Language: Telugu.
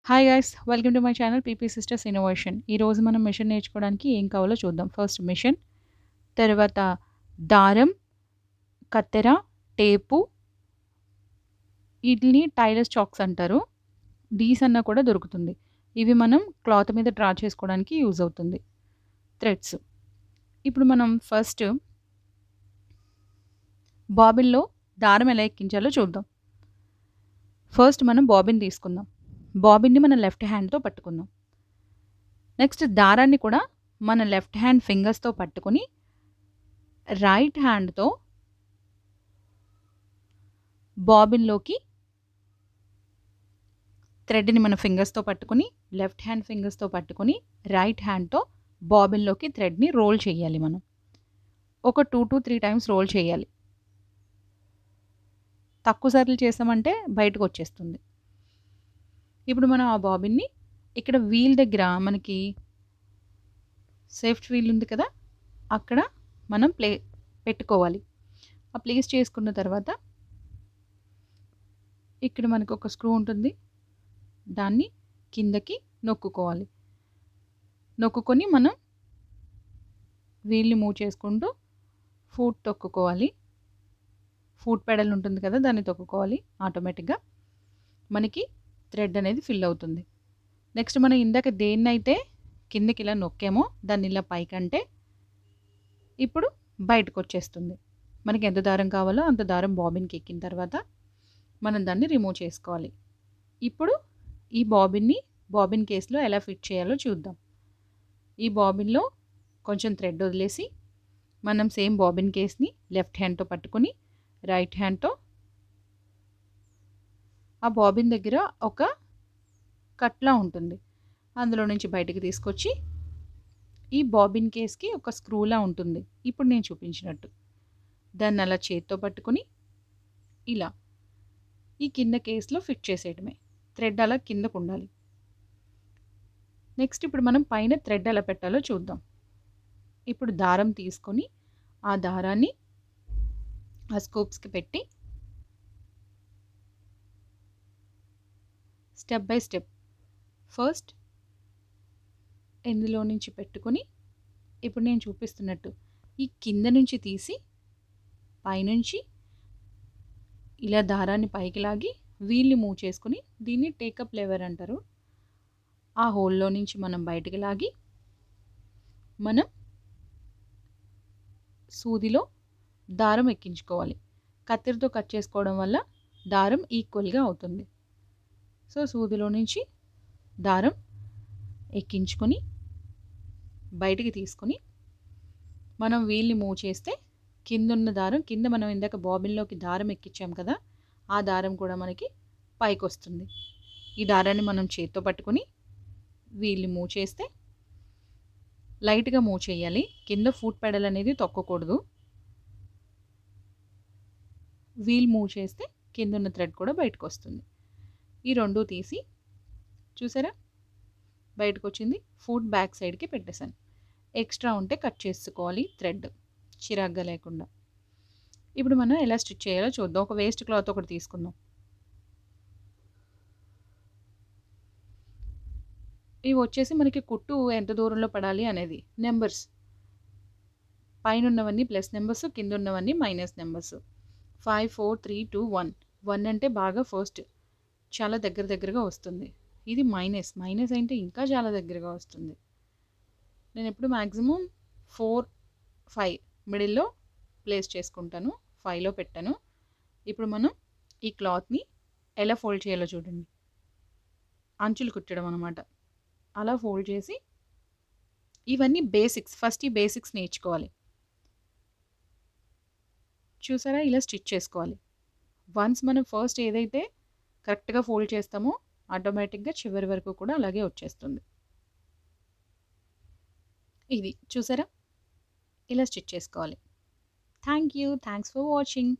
Hi guys welcome to my channel PP sisters innovation. ఈరోజు మనం మిషన్ నేర్చుకోవడానికి ఏం కావాలో చూద్దాం. ఫస్ట్ మిషన్, తర్వాత దారం, కత్తెర, టేపు, వీటిని టైలర్స్ చాక్స్ అంటారు. డీస్ అన్న కూడా దొరుకుతుంది. ఇవి మనం క్లాత్ మీద డ్రా చేసుకోవడానికి యూజ్ అవుతుంది. థ్రెడ్స్. ఇప్పుడు మనం ఫస్ట్ బాబిన్లో దారం ఎలా ఎక్కించాలో చూద్దాం. ఫస్ట్ మనం బాబిన్ తీసుకుందాం. బాబిన్ని మన లెఫ్ట్ హ్యాండ్తో పట్టుకుందాం. నెక్స్ట్ దారాన్ని కూడా మన లెఫ్ట్ హ్యాండ్ ఫింగర్స్తో పట్టుకొని రైట్ హ్యాండ్తో బాబిన్లోకి థ్రెడ్ని మన ఫింగర్స్తో పట్టుకొని లెఫ్ట్ హ్యాండ్ ఫింగర్స్తో పట్టుకొని రైట్ హ్యాండ్తో బాబిన్లోకి థ్రెడ్ని రోల్ చేయాలి. మనం ఒక 2 to 3 టైమ్స్ రోల్ చేయాలి. తక్కువ సార్లు చేసామంటే బయటకు వచ్చేస్తుంది. ఇప్పుడు మనం ఆ బాబిన్ని ఇక్కడ వీల్ దగ్గర మనకి సేఫ్టీ వీల్ ఉంది కదా, అక్కడ మనం పెట్టుకోవాలి. ఆ ప్లేస్ చేసుకున్న తర్వాత ఇక్కడ మనకు ఒక స్క్రూ ఉంటుంది, దాన్ని కిందకి నొక్కుకోవాలి. నొక్కుకొని మనం వీల్ని మూవ్ చేసుకుంటూ ఫూట్ తొక్కుకోవాలి. ఫూట్ పెడల్ ఉంటుంది కదా, దాన్ని తొక్కుకోవాలి. ఆటోమేటిక్గా మనకి థ్రెడ్ అనేది ఫిల్ అవుతుంది. నెక్స్ట్ మనం ఇందాక దేన్నైతే కిందకి ఇలా నొక్కామో దాన్ని ఇలా పైకంటే ఇప్పుడు బయటకు వచ్చేస్తుంది. మనకి ఎంత దారం కావాలో అంత దారం బాబిన్కి ఎక్కిన తర్వాత మనం దాన్ని రిమూవ్ చేసుకోవాలి. ఇప్పుడు ఈ బాబిన్ కేస్లో ఎలా ఫిట్ చేయాలో చూద్దాం. ఈ బాబిన్లో కొంచెం థ్రెడ్ వదిలేసి మనం సేమ్ బాబిన్ కేస్ని లెఫ్ట్ హ్యాండ్తో పట్టుకొని రైట్ హ్యాండ్తో ఆ బాబిన్ దగ్గర ఒక కట్లా ఉంటుంది, అందులో నుంచి బయటికి తీసుకొచ్చి ఈ బాబిన్ కేస్కి ఒక స్క్రూలా ఉంటుంది. ఇప్పుడు నేను చూపించినట్టు దాన్ని అలా చేత్తో పట్టుకొని ఇలా ఈ కింద కేస్లో ఫిట్ చేసేయడమే. థ్రెడ్ అలా కిందకు ఉండాలి. నెక్స్ట్ ఇప్పుడు మనం పైన థ్రెడ్ ఎలా పెట్టాలో చూద్దాం. ఇప్పుడు దారం తీసుకొని ఆ దారాన్ని ఆ స్కూప్స్కి పెట్టి స్టెప్ బై స్టెప్ ఫస్ట్ ఇందులో నుంచి పెట్టుకొని ఇప్పుడు నేను చూపిస్తున్నట్టు ఈ కింద నుంచి తీసి పైనుంచి ఇలా దారాన్ని పైకి లాగి వీల్ని మూవ్ చేసుకుని, దీన్ని టేకప్ లెవర్ అంటారు. ఆ హోల్లో నుంచి మనం బయటికి లాగి మనం సూదిలో దారం ఎక్కించుకోవాలి. కత్తెరతో కట్ చేసుకోవడం వల్ల దారం ఈక్వల్గా అవుతుంది. సో సూదిలో నుంచి దారం ఎక్కించుకొని బయటికి తీసుకొని మనం వీల్ని మూవ్ చేస్తే కిందున్న దారం కింద మనం ఇందాక బాబిన్లోకి దారం ఎక్కించాం కదా, ఆ దారం కూడా మనకి పైకి వస్తుంది. ఈ దారాన్ని మనం చేత్తో పట్టుకొని వీల్ని మూవ్ చేస్తే లైట్గా మూవ్ చేయాలి. కింద ఫుట్ పెడల్ అనేది తొక్కకూడదు. వీల్ మూవ్ చేస్తే కింద ఉన్న థ్రెడ్ కూడా బయటకు వస్తుంది. ఈ రెండు తీసి చూసారా బయటకు వచ్చింది. ఫుట్ బ్యాక్ సైడ్కి పెట్టేశాను. ఎక్స్ట్రా ఉంటే కట్ చేసుకోవాలి థ్రెడ్ చిరాగ్గా లేకుండా. ఇప్పుడు మనం ఎలా స్టిచ్ చేయాలో చూద్దాం. ఒక వేస్ట్ క్లాత్ ఒకటి తీసుకుందాం. ఇవి వచ్చేసి మనకి కుట్టు ఎంత దూరంలో పడాలి అనేది నెంబర్స్. పైన ఉన్నవన్నీ ప్లస్ నెంబర్స్, కింద ఉన్నవన్నీ మైనస్ నెంబర్స్. 5 4 3 2 1. 1 అంటే బాగా ఫస్ట్ చాలా దగ్గరగా వస్తుంది. ఇది మైనస్ అంటే ఇంకా చాలా దగ్గరగా వస్తుంది. నేను ఎప్పుడు మ్యాక్సిమం 4 5 మిడిల్లో ప్లేస్ చేసుకుంటాను. 5లో పెట్టాను. ఇప్పుడు మనం ఈ క్లాత్ని ఎలా ఫోల్డ్ చేయాలో చూడండి. అంచులు కుట్టడం అనమాట. అలా ఫోల్డ్ చేసి ఇవన్నీ బేసిక్స్. ఫస్ట్ ఈ బేసిక్స్ నేర్చుకోవాలి. చూసారా ఇలా స్టిచ్ చేసుకోవాలి. వన్స్ మనం ఫస్ట్ ఏదైతే కరెక్ట్గా ఫోల్డ్ చేస్తామో ఆటోమేటిక్గా చివరి వరకు కూడా అలాగే వచ్చేస్తుంది. ఇది చూసారా ఇలా స్టిచ్ చేసుకోవాలి. Thanks for watching.